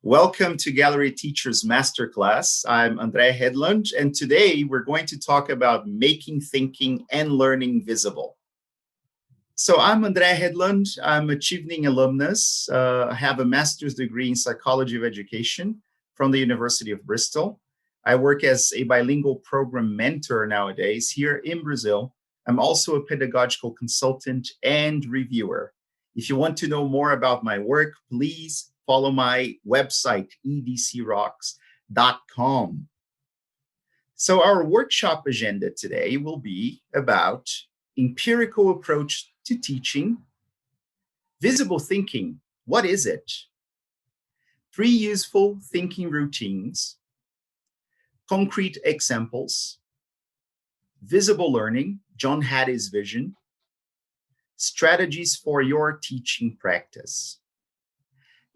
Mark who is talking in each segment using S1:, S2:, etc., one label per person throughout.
S1: Welcome to Gallery Teachers Masterclass. I'm André Hedlund, and today we're going to talk about making thinking and learning visible. So I'm André Hedlund. I'm a Chevening alumnus. I have a master's degree in psychology of education from the University of Bristol. I work as a bilingual program mentor nowadays here in Brazil. I'm also a pedagogical consultant and reviewer. If you want to know more about my work, please follow my website, edcrocks.com. So our workshop agenda today will be about empirical approach to teaching, visible thinking, what is it? 3 useful thinking routines, concrete examples, visible learning, John Hattie's vision, strategies for your teaching practice.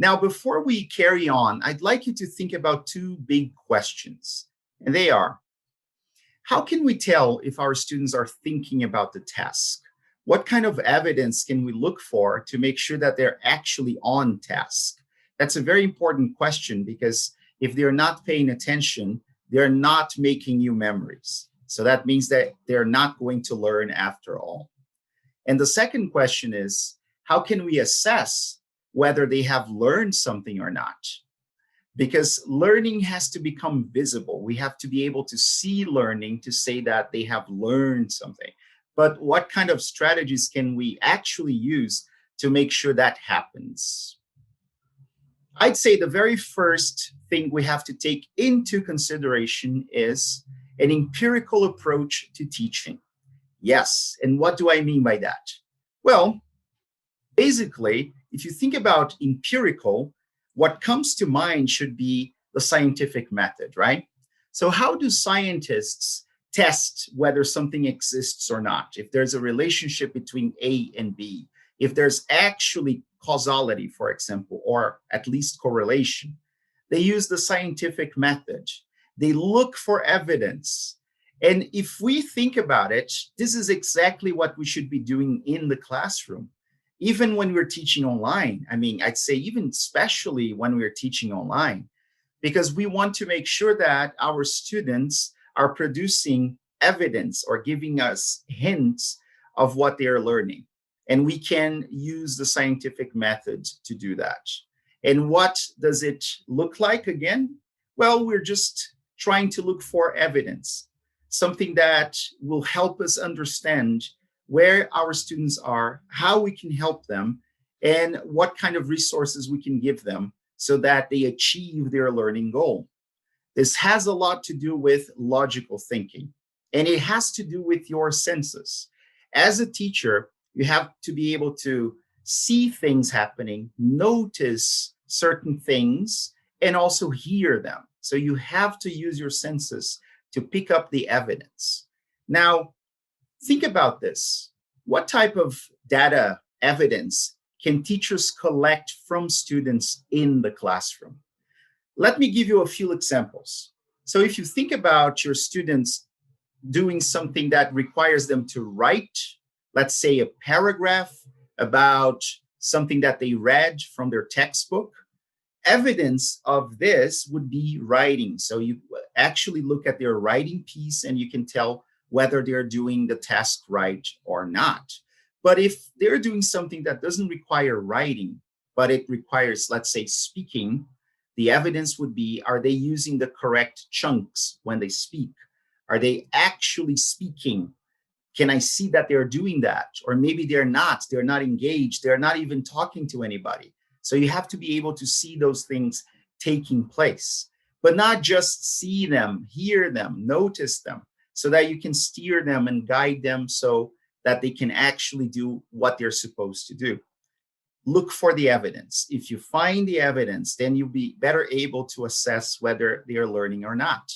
S1: Now, before we carry on, I'd like you to think about 2 big questions, and they are, how can we tell if our students are thinking about the task? What kind of evidence can we look for to make sure that they're actually on task? That's a very important question because if they're not paying attention, they're not making new memories. So that means that they're not going to learn after all. And the second question is, how can we assess whether they have learned something or not? Because learning has to become visible. We have to be able to see learning to say that they have learned something. But what kind of strategies can we actually use to make sure that happens? I'd say the very first thing we have to take into consideration is an empirical approach to teaching. Yes, and what do I mean by that? Well, basically, if you think about empirical, what comes to mind should be the scientific method, right? So how do scientists test whether something exists or not? If there's a relationship between A and B, if there's actually causality, for example, or at least correlation, they use the scientific method. They look for evidence. And if we think about it, this is exactly what we should be doing in the classroom. Even when we're teaching online, I'd say even especially when we're teaching online, because we want to make sure that our students are producing evidence or giving us hints of what they are learning. And we can use the scientific method to do that. And what does it look like again? Well, we're just trying to look for evidence, something that will help us understand where our students are, how we can help them, and what kind of resources we can give them so that they achieve their learning goal. This has a lot to do with logical thinking, and it has to do with your senses. As a teacher, you have to be able to see things happening, notice certain things, and also hear them. So you have to use your senses to pick up the evidence. Now, think about this. What type of data evidence can teachers collect from students in the classroom? Let me give you a few examples. So if you think about your students doing something that requires them to write, let's say a paragraph about something that they read from their textbook, evidence of this would be writing. So you actually look at their writing piece and you can tell whether they're doing the task right or not. But if they're doing something that doesn't require writing, but it requires, let's say, speaking, the evidence would be, are they using the correct chunks when they speak? Are they actually speaking? Can I see that they're doing that? Or maybe they're not engaged, they're not even talking to anybody. So you have to be able to see those things taking place, but not just see them, hear them, notice them, so that you can steer them and guide them so that they can actually do what they're supposed to do. Look for the evidence. If you find the evidence, then you'll be better able to assess whether they are learning or not.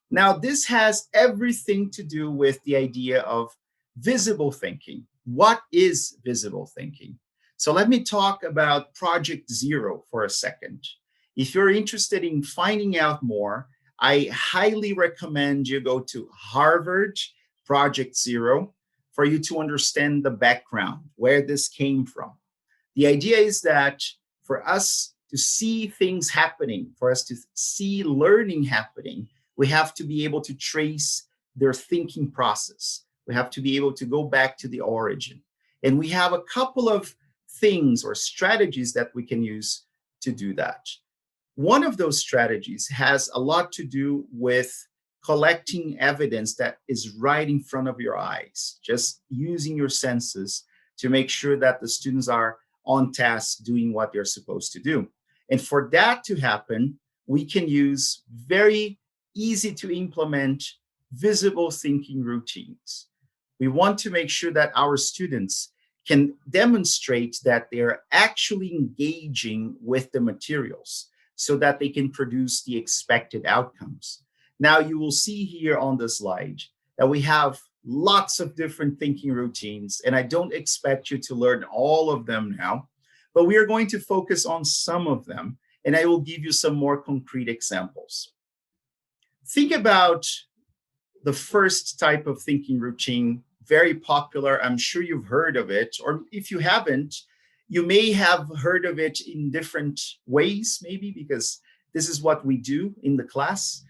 S1: Now, this has everything to do with the idea of visible thinking. What is visible thinking? So let me talk about Project Zero for a second. If you're interested in finding out more, I highly recommend you go to Harvard Project Zero for you to understand the background, where this came from. The idea is that for us to see things happening, for us to see learning happening, we have to be able to trace their thinking process. We have to be able to go back to the origin. And we have a couple of things or strategies that we can use to do that. One of those strategies has a lot to do with collecting evidence that is right in front of your eyes, just using your senses to make sure that the students are on task doing what they're supposed to do. And for that to happen, we can use very easy to implement visible thinking routines. We want to make sure that our students can demonstrate that they're actually engaging with the materials so that they can produce the expected outcomes. Now, you will see here on the slide that we have lots of different thinking routines, and I don't expect you to learn all of them now, but we are going to focus on some of them, and I will give you some more concrete examples. Think about the first type of thinking routine, very popular. I'm sure you've heard of it, or if you haven't, you may have heard of it in different ways, maybe because this is what we do in the class.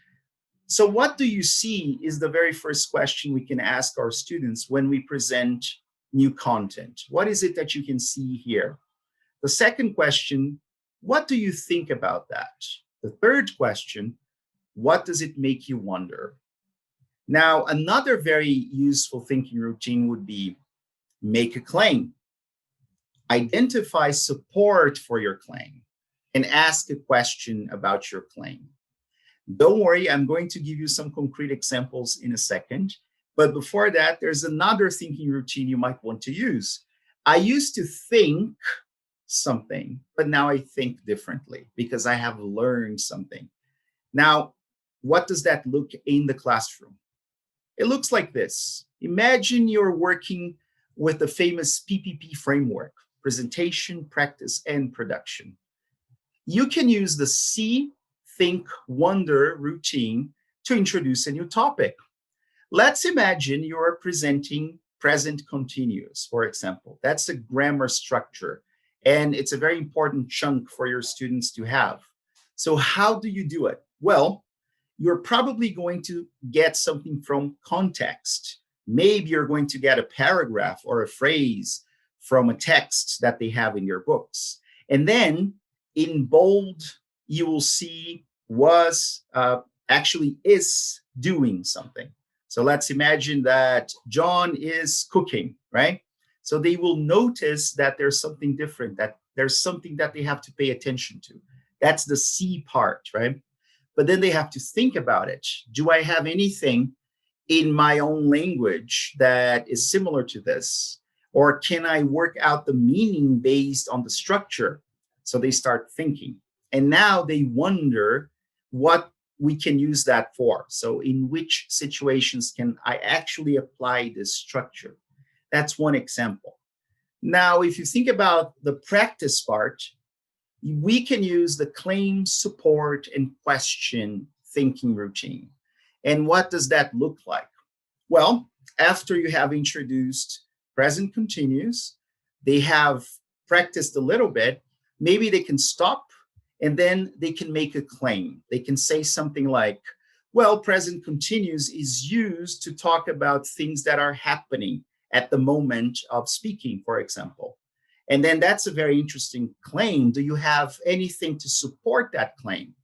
S1: So what do you see is the very first question we can ask our students when we present new content. What is it that you can see here? The second question, what do you think about that? The third question, what does it make you wonder? Now, another very useful thinking routine would be make a claim, identify support for your claim, and ask a question about your claim. Don't worry, I'm going to give you some concrete examples in a second. But before that, there's another thinking routine you might want to use. I used to think something, but now I think differently because I have learned something. Now, what does that look in the classroom? It looks like this. Imagine you're working with the famous PPP framework, presentation, practice, and production. You can use the see, think, wonder routine to introduce a new topic. Let's imagine you're presenting present continuous, for example. That's a grammar structure, and it's a very important chunk for your students to have. So how do you do it? Well, you're probably going to get something from context. Maybe you're going to get a paragraph or a phrase from a text that they have in your books. And then in bold, you will see was actually is doing something. So let's imagine that John is cooking, right? So they will notice that there's something different, that there's something that they have to pay attention to. That's the C part, right? But then they have to think about it. Do I have anything in my own language that is similar to this? Or can I work out the meaning based on the structure? So they start thinking. And now they wonder what we can use that for. So in which situations can I actually apply this structure? That's one example. Now, if you think about the practice part, we can use the claim, support, and question thinking routine. And what does that look like? Well, after you have introduced present continuous, they have practiced a little bit, maybe they can stop and then they can make a claim. They can say something like, well, present continuous is used to talk about things that are happening at the moment of speaking, for example. And then that's a very interesting claim. Do you have anything to support that claim?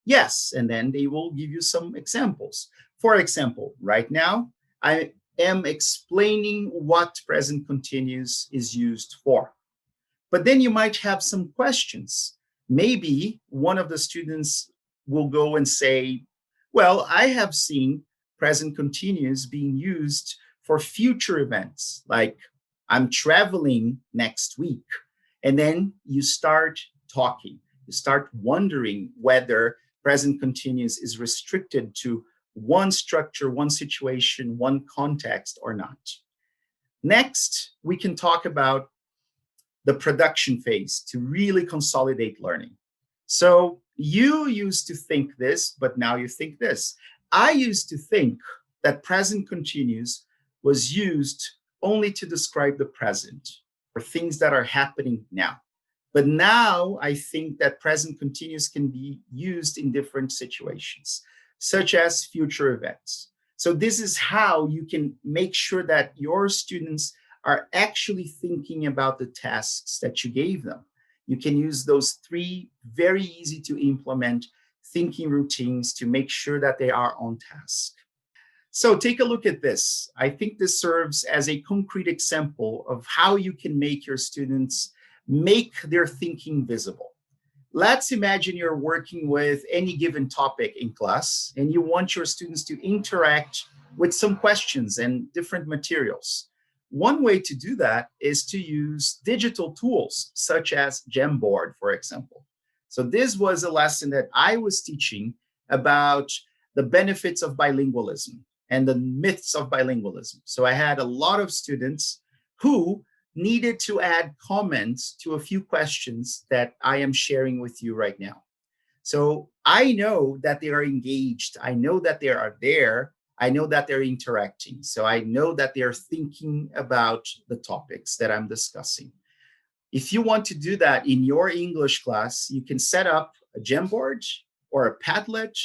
S1: Yes, and then they will give you some examples. For example, right now, I am explaining what present continuous is used for. But then you might have some questions. Maybe one of the students will go and say, well, I have seen present continuous being used for future events, like I'm traveling next week. And then you start talking. You start wondering whether present continuous is restricted to one structure, one situation, one context or not. Next, we can talk about the production phase to really consolidate learning. So you used to think this, but now you think this. I used to think that present continuous was used only to describe the present or things that are happening now. But now I think that present continuous can be used in different situations, such as future events. So this is how you can make sure that your students are actually thinking about the tasks that you gave them. You can use those 3 very easy to implement thinking routines to make sure that they are on task. So take a look at this. I think this serves as a concrete example of how you can make your students make their thinking visible. Let's imagine you're working with any given topic in class and you want your students to interact with some questions and different materials. One way to do that is to use digital tools such as Jamboard, for example. So this was a lesson that I was teaching about the benefits of bilingualism and the myths of bilingualism. So I had a lot of students who needed to add comments to a few questions that I am sharing with you right now. So I know that they are engaged. I know that they are there. I know that they're interacting. So I know that they're thinking about the topics that I'm discussing. If you want to do that in your English class, you can set up a Jamboard or a Padlet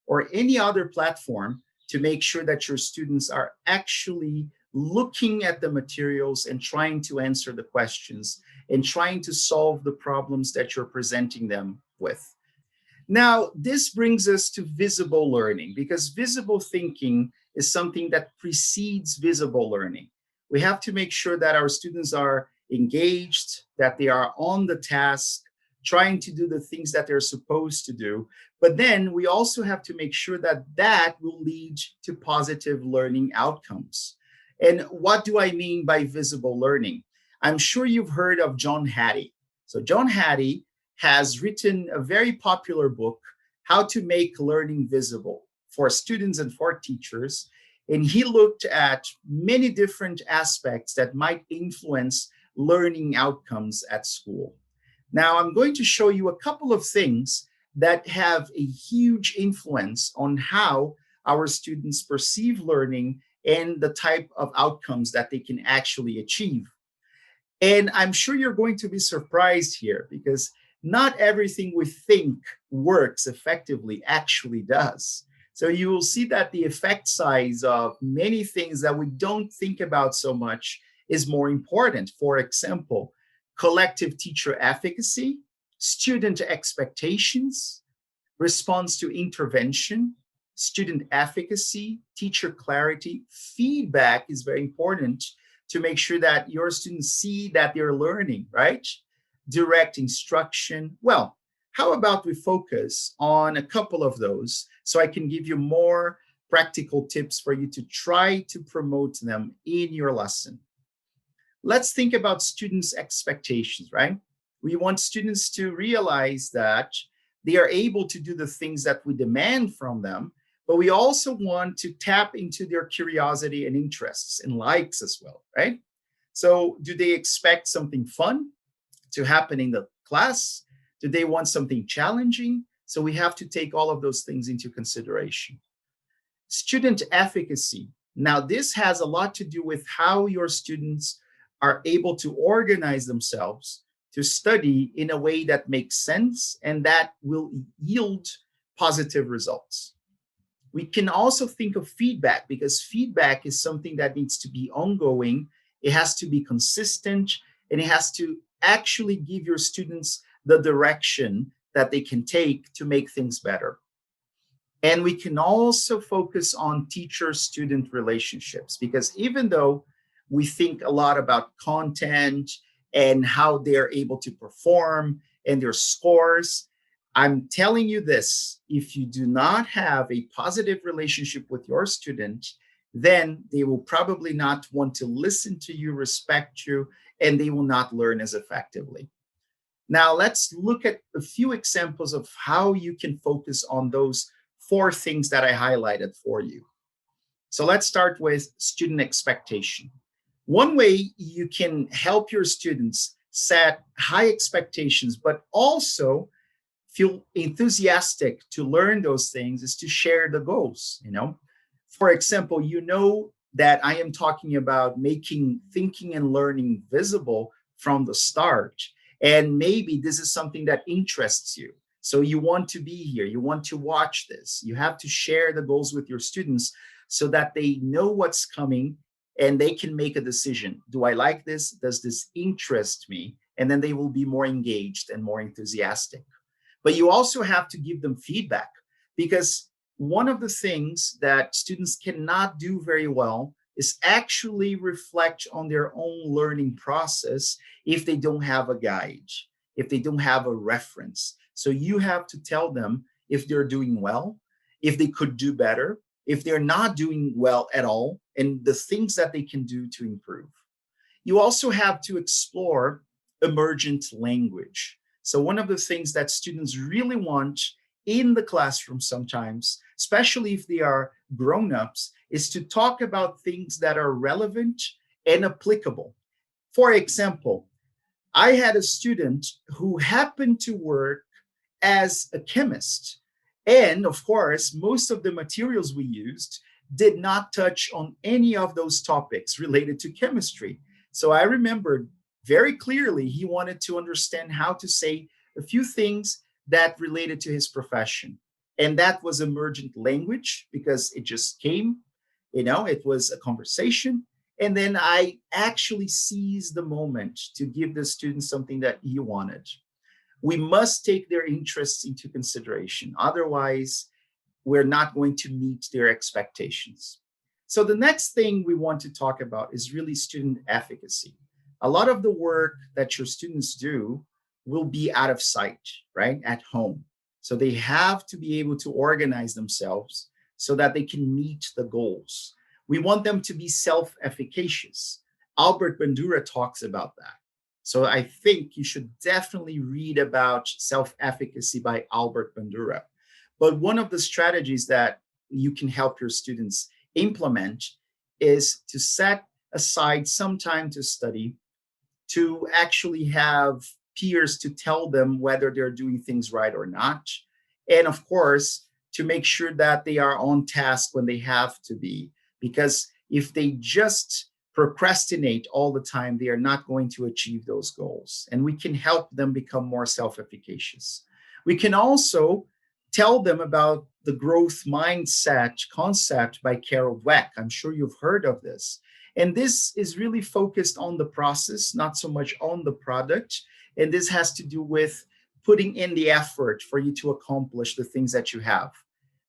S1: or any other platform to make sure that your students are actually looking at the materials and trying to answer the questions and trying to solve the problems that you're presenting them with. Now, this brings us to visible learning, because visible thinking is something that precedes visible learning. We have to make sure that our students are engaged, that they are on the task, trying to do the things that they're supposed to do. But then we also have to make sure that that will lead to positive learning outcomes. And what do I mean by visible learning? I'm sure you've heard of John Hattie. So John Hattie has written a very popular book, How to Make Learning Visible, for students and for teachers. And he looked at many different aspects that might influence learning outcomes at school. Now, I'm going to show you a couple of things that have a huge influence on how our students perceive learning and the type of outcomes that they can actually achieve. And I'm sure you're going to be surprised here, because not everything we think works effectively actually does. So you will see that the effect size of many things that we don't think about so much is more important. For example, collective teacher efficacy, student expectations, response to intervention, student efficacy, teacher clarity. Feedback is very important to make sure that your students see that they're learning, right? Direct instruction. Well, how about we focus on a couple of those so I can give you more practical tips for you to try to promote them in your lesson. Let's think about students' expectations, right? We want students to realize that they are able to do the things that we demand from them, but we also want to tap into their curiosity and interests and likes as well, right? So do they expect something fun to happen in the class? Do they want something challenging? So we have to take all of those things into consideration. Student efficacy. Now, this has a lot to do with how your students are able to organize themselves to study in a way that makes sense and that will yield positive results. We can also think of feedback, because feedback is something that needs to be ongoing. It has to be consistent, and it has to actually give your students the direction that they can take to make things better. And we can also focus on teacher-student relationships, because even though we think a lot about content and how they're able to perform and their scores, I'm telling you this: if you do not have a positive relationship with your student, then they will probably not want to listen to you, respect you, and they will not learn as effectively. Now, let's look at a few examples of how you can focus on those 4 things that I highlighted for you. So let's start with student expectation. One way you can help your students set high expectations, but also feel enthusiastic to learn those things, is to share the goals. For example, that I am talking about making thinking and learning visible from the start. And maybe this is something that interests you. So you want to be here, you want to watch this. You have to share the goals with your students so that they know what's coming and they can make a decision. Do I like this? Does this interest me? And then they will be more engaged and more enthusiastic. But you also have to give them feedback, because one of the things that students cannot do very well is actually reflect on their own learning process if they don't have a guide, if they don't have a reference. So you have to tell them if they're doing well, if they could do better, if they're not doing well at all, and the things that they can do to improve. You also have to explore emergent language. So one of the things that students really want in the classroom sometimes, especially if they are grown-ups, is to talk about things that are relevant and applicable. For example, I had a student who happened to work as a chemist. And of course, most of the materials we used did not touch on any of those topics related to chemistry. So I remembered very clearly he wanted to understand how to say a few things that related to his profession. And that was emergent language because it just came, it was a conversation. And then I actually seized the moment to give the student something that he wanted. We must take their interests into consideration. Otherwise, we're not going to meet their expectations. So the next thing we want to talk about is really student efficacy. A lot of the work that your students do will be out of sight, right, at home. So they have to be able to organize themselves so that they can meet the goals. We want them to be self-efficacious. Albert Bandura talks about that. So I think you should definitely read about self-efficacy by Albert Bandura. But one of the strategies that you can help your students implement is to set aside some time to study, to actually have peers to tell them whether they're doing things right or not. And of course, to make sure that they are on task when they have to be. Because if they just procrastinate all the time, they are not going to achieve those goals. And we can help them become more self-efficacious. We can also tell them about the growth mindset concept by Carol Dweck. I'm sure you've heard of this. And this is really focused on the process, not so much on the product. And this has to do with putting in the effort for you to accomplish the things that you have.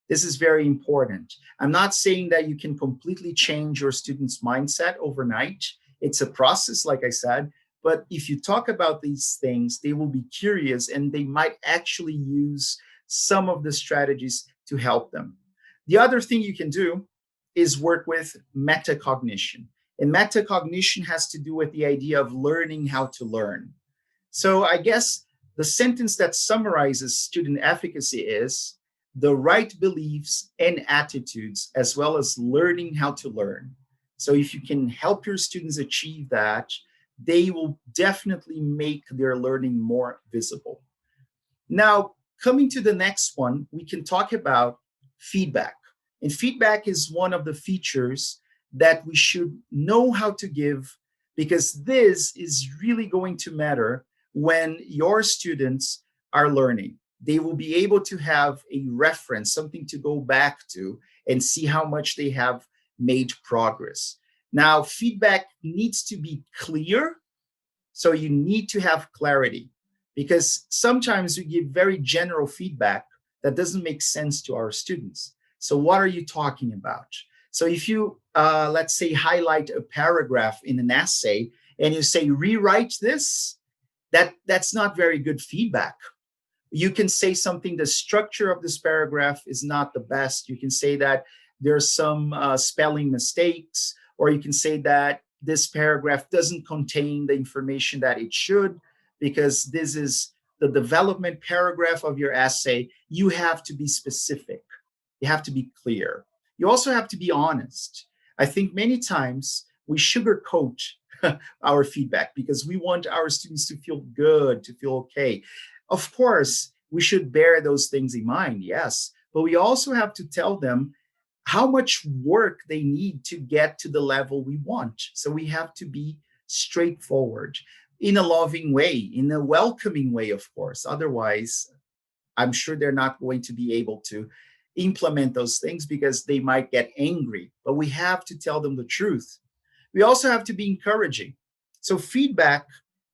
S1: This is very important. I'm not saying that you can completely change your students' mindset overnight. It's a process, like I said, but if you talk about these things, they will be curious and they might actually use some of the strategies to help them. The other thing you can do is work with metacognition. And metacognition has to do with the idea of learning how to learn. So I guess the sentence that summarizes student efficacy is the right beliefs and attitudes, as well as learning how to learn. So if you can help your students achieve that, they will definitely make their learning more visible. Now, coming to the next one, we can talk about feedback. And feedback is one of the features that we should know how to give, because this is really going to matter when your students are learning. They will be able to have a reference, something to go back to and see how much they have made progress. Now, feedback needs to be clear. So you need to have clarity, because sometimes we give very general feedback that doesn't make sense to our students. So what are you talking about? So if you, let's say, highlight a paragraph in an essay and you say, rewrite this, that's not very good feedback. You can say something, the structure of this paragraph is not the best. You can say that there's some spelling mistakes, or you can say that this paragraph doesn't contain the information that it should, because this is the development paragraph of your essay. You have to be specific. You have to be clear. You also have to be honest. I think many times we sugarcoat our feedback because we want our students to feel good, to feel okay. Of course, we should bear those things in mind, yes, but we also have to tell them how much work they need to get to the level we want. So we have to be straightforward. in a loving way, in a welcoming way, of course. Otherwise, I'm sure they're not going to be able to implement those things because they might get angry. But we have to tell them the truth. We also have to be encouraging. So feedback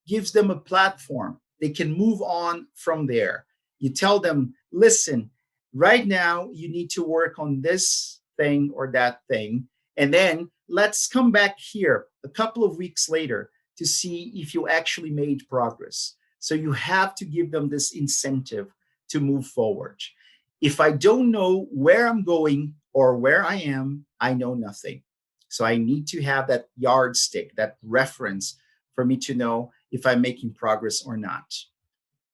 S1: gives them a platform. They can move on from there. You tell them, listen, right now you need to work on this thing or that thing. And then let's come back here a couple of weeks later to see if you actually made progress. So you have to give them this incentive to move forward. If I don't know where I'm going or where I am, I know nothing. So I need to have that yardstick, that reference for me to know if I'm making progress or not.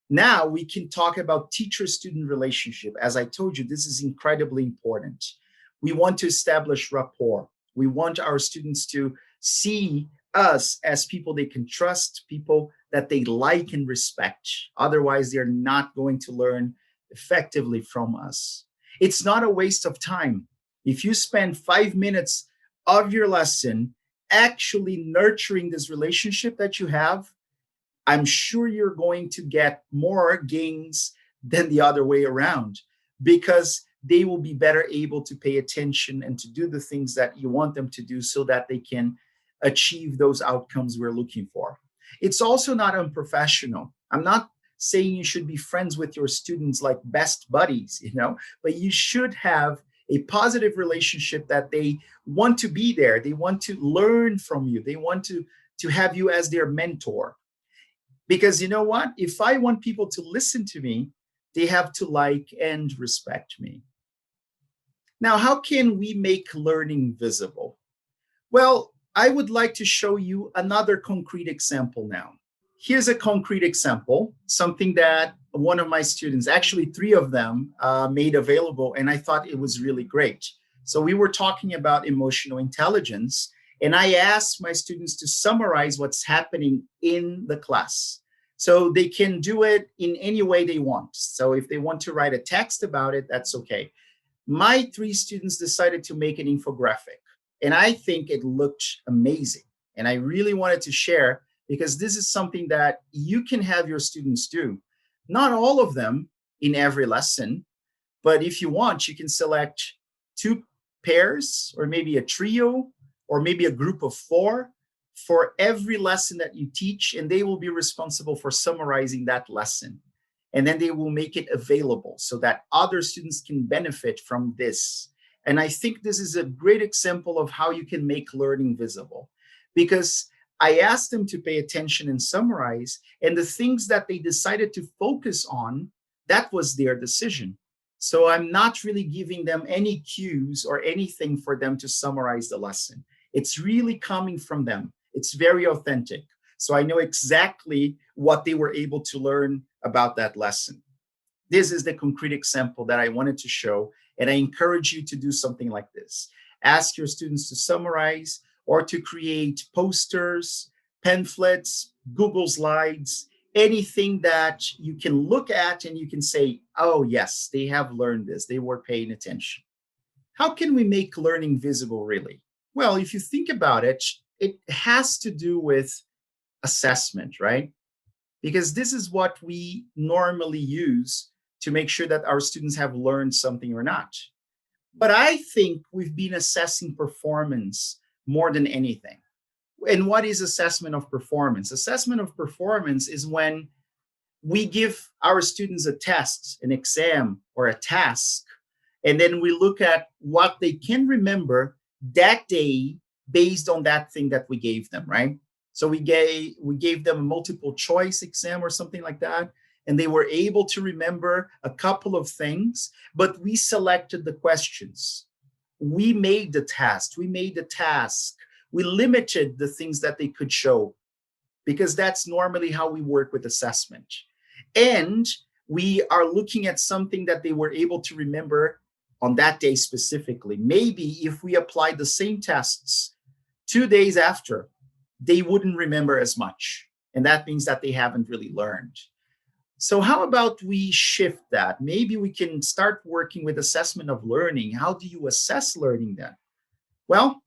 S1: Now we can talk about teacher-student relationship. As I told you, this is incredibly important. We want to establish rapport. We want our students to see us as people they can trust, people that they like and respect. Otherwise, they're not going to learn effectively from us. It's not a waste of time. If you spend 5 minutes of your lesson actually nurturing this relationship that you have, I'm sure you're going to get more gains than the other way around, because they will be better able to pay attention and to do the things that you want them to do so that they can achieve those outcomes we're looking for. It's also not unprofessional. I'm not saying you should be friends with your students like best buddies, but you should have a positive relationship that they want to be there. They want to learn from you. They want to have you as their mentor. Because you know what? If I want people to listen to me, they have to like and respect me. Now, how can we make learning visible? Well, I would like to show you another concrete example now. Here's a concrete example, something that one of my students, actually 3 of them, made available, and I thought it was really great. So we were talking about emotional intelligence, and I asked my students to summarize what's happening in the class. So they can do it in any way they want. So if they want to write a text about it, that's okay. My 3 students decided to make an infographic, and I think it looked amazing. And I really wanted to share, because this is something that you can have your students do. Not all of them in every lesson, but if you want, you can select 2 pairs or maybe a trio or maybe a group of 4 for every lesson that you teach, and they will be responsible for summarizing that lesson. And then they will make it available so that other students can benefit from this. And I think this is a great example of how you can make learning visible, because I asked them to pay attention and summarize, and the things that they decided to focus on, that was their decision. So I'm not really giving them any cues or anything for them to summarize the lesson. It's really coming from them. It's very authentic. So I know exactly what they were able to learn about that lesson. This is the concrete example that I wanted to show, and I encourage you to do something like this. Ask your students to summarize or to create posters, pamphlets, Google Slides, anything that you can look at and you can say, oh yes, they have learned this, they were paying attention. How can we make learning visible really? Well, if you think about it, it has to do with assessment, right? Because this is what we normally use to make sure that our students have learned something or not. But I think we've been assessing performance more than anything. And what is assessment of performance? Assessment of performance is when we give our students a test, an exam, or a task, and then we look at what they can remember that day based on that thing that we gave them, right? So we gave them a multiple choice exam or something like that, and they were able to remember a couple of things, but we selected the questions. We made the task. We limited the things that they could show, because that's normally how we work with assessment. And we are looking at something that they were able to remember on that day specifically. Maybe if we applied the same tests 2 days after, they wouldn't remember as much. And that means that they haven't really learned. So how about we shift that? Maybe we can start working with assessment of learning. How do you assess learning then? Well,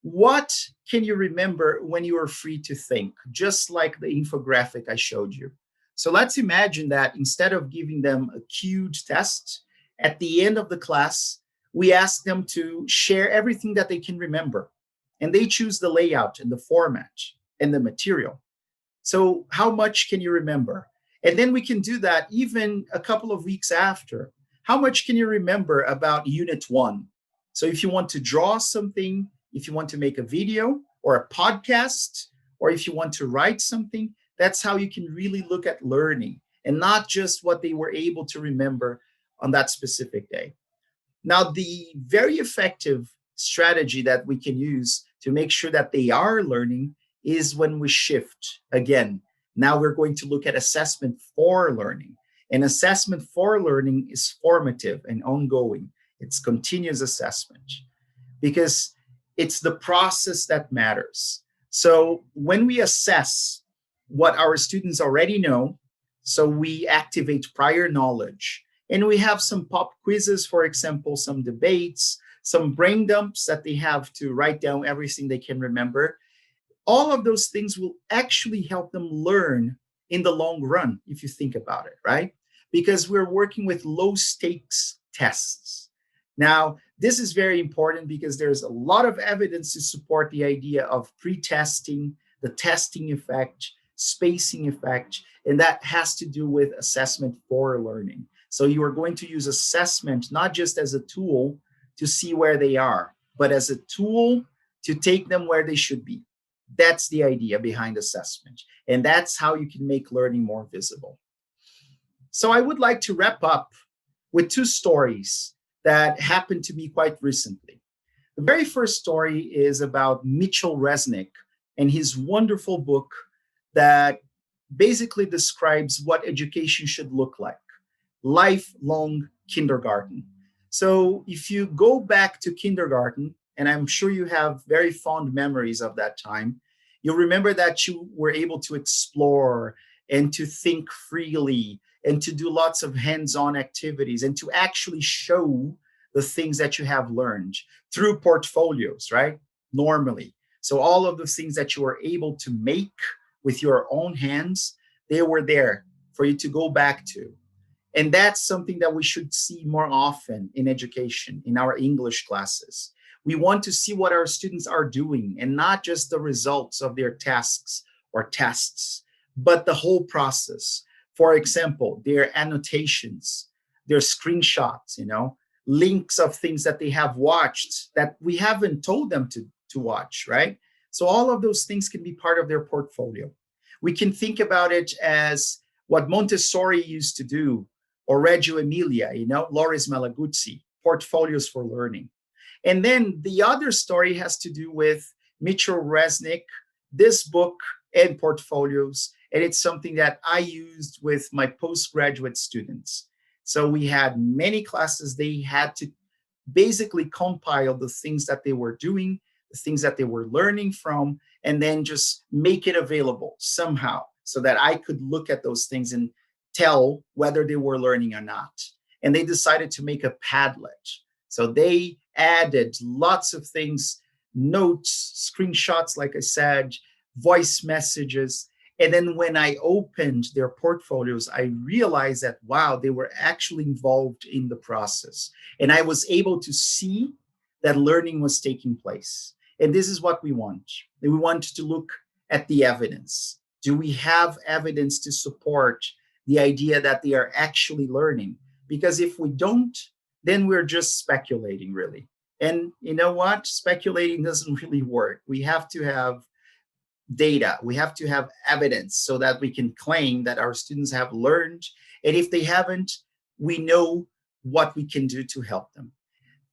S1: What can you remember when you are free to think? Just like the infographic I showed you. So let's imagine that instead of giving them a queued test, at the end of the class, we ask them to share everything that they can remember. And they choose the layout and the format and the material. So how much can you remember? And then we can do that even a couple of weeks after. How much can you remember about Unit 1? So if you want to draw something, if you want to make a video or a podcast, or if you want to write something, that's how you can really look at learning and not just what they were able to remember on that specific day. Now, the very effective strategy that we can use to make sure that they are learning is when we shift. Again, now we're going to look at assessment for learning. And assessment for learning is formative and ongoing. It's continuous assessment because it's the process that matters. So when we assess what our students already know, so we activate prior knowledge, and we have some pop quizzes, for example, some debates, some brain dumps that they have to write down everything they can remember. All of those things will actually help them learn in the long run, if you think about it, right? Because we're working with low stakes tests. Now, this is very important because there's a lot of evidence to support the idea of pre-testing, the testing effect, spacing effect, and that has to do with assessment for learning. So you are going to use assessment not just as a tool to see where they are, but as a tool to take them where they should be. That's the idea behind assessment. And that's how you can make learning more visible. So I would like to wrap up with two stories that happened to me quite recently. The very first story is about Mitchell Resnick and his wonderful book that basically describes what education should look like. Lifelong kindergarten. So if you go back to kindergarten, and I'm sure you have very fond memories of that time, you'll remember that you were able to explore and to think freely and to do lots of hands-on activities and to actually show the things that you have learned through portfolios, right? Normally. So all of the things that you were able to make with your own hands, they were there for you to go back to. And that's something that we should see more often in education, in our English classes. We want to see what our students are doing and not just the results of their tasks or tests, but the whole process. For example, their annotations, their screenshots, links of things that they have watched that we haven't told them to watch, right? So all of those things can be part of their portfolio. We can think about it as what Montessori used to do, or Reggio Emilia, Loris Malaguzzi, portfolios for learning. And then the other story has to do with Mitchell Resnick, this book and portfolios. And it's something that I used with my postgraduate students. So we had many classes. They had to basically compile the things that they were doing, the things that they were learning from, and then just make it available somehow so that I could look at those things and tell whether they were learning or not. And they decided to make a Padlet. So they added lots of things, notes, screenshots, like I said, voice messages. And then when I opened their portfolios, I realized that, wow, they were actually involved in the process. And I was able to see that learning was taking place. And this is what we want. We want to look at the evidence. Do we have evidence to support the idea that they are actually learning? Because if we don't, then we're just speculating, really. And you know what? Speculating doesn't really work. We have to have data. We have to have evidence so that we can claim that our students have learned. And if they haven't, we know what we can do to help them.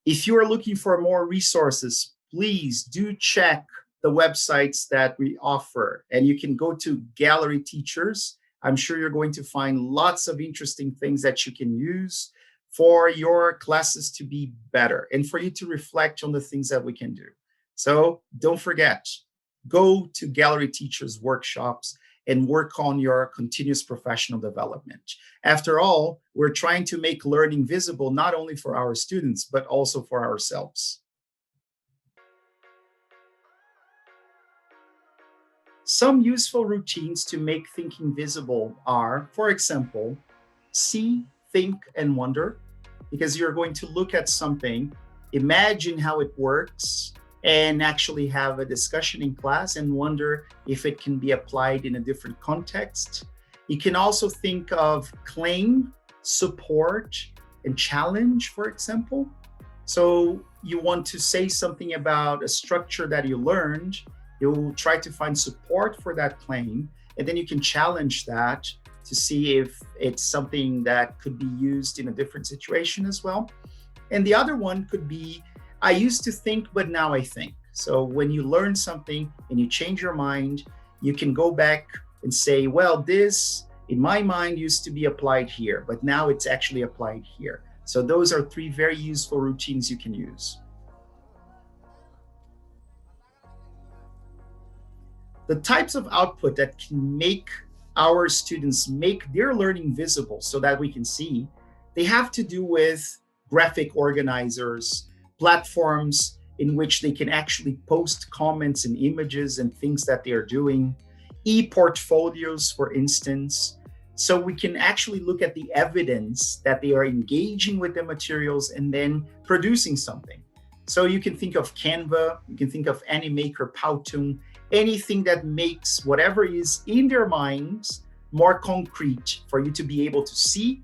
S1: If you are looking for more resources, please do check the websites that we offer. And you can go to Gallery Teachers. I'm sure you're going to find lots of interesting things that you can use for your classes to be better and for you to reflect on the things that we can do. So don't forget, go to Gallery Teachers workshops and work on your continuous professional development. After all, we're trying to make learning visible not only for our students, but also for ourselves. Some useful routines to make thinking visible are, for example, see, think, and wonder, because you're going to look at something, imagine how it works, and actually have a discussion in class and wonder if it can be applied in a different context. You can also think of claim, support, and challenge, for example. So you want to say something about a structure that you learned, you'll try to find support for that claim, and then you can challenge that to see if it's something that could be used in a different situation as well. And the other one could be, I used to think, but now I think. So when you learn something and you change your mind, you can go back and say, well, this in my mind used to be applied here, but now it's actually applied here. So those are 3 very useful routines you can use. The types of output that can make our students make their learning visible so that we can see, they have to do with graphic organizers, platforms in which they can actually post comments and images and things that they are doing, e-portfolios, for instance. So we can actually look at the evidence that they are engaging with the materials and then producing something. So you can think of Canva, you can think of Animaker, Powtoon, anything that makes whatever is in their minds more concrete for you to be able to see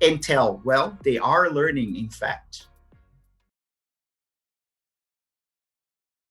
S1: and tell, well, they are learning, in fact.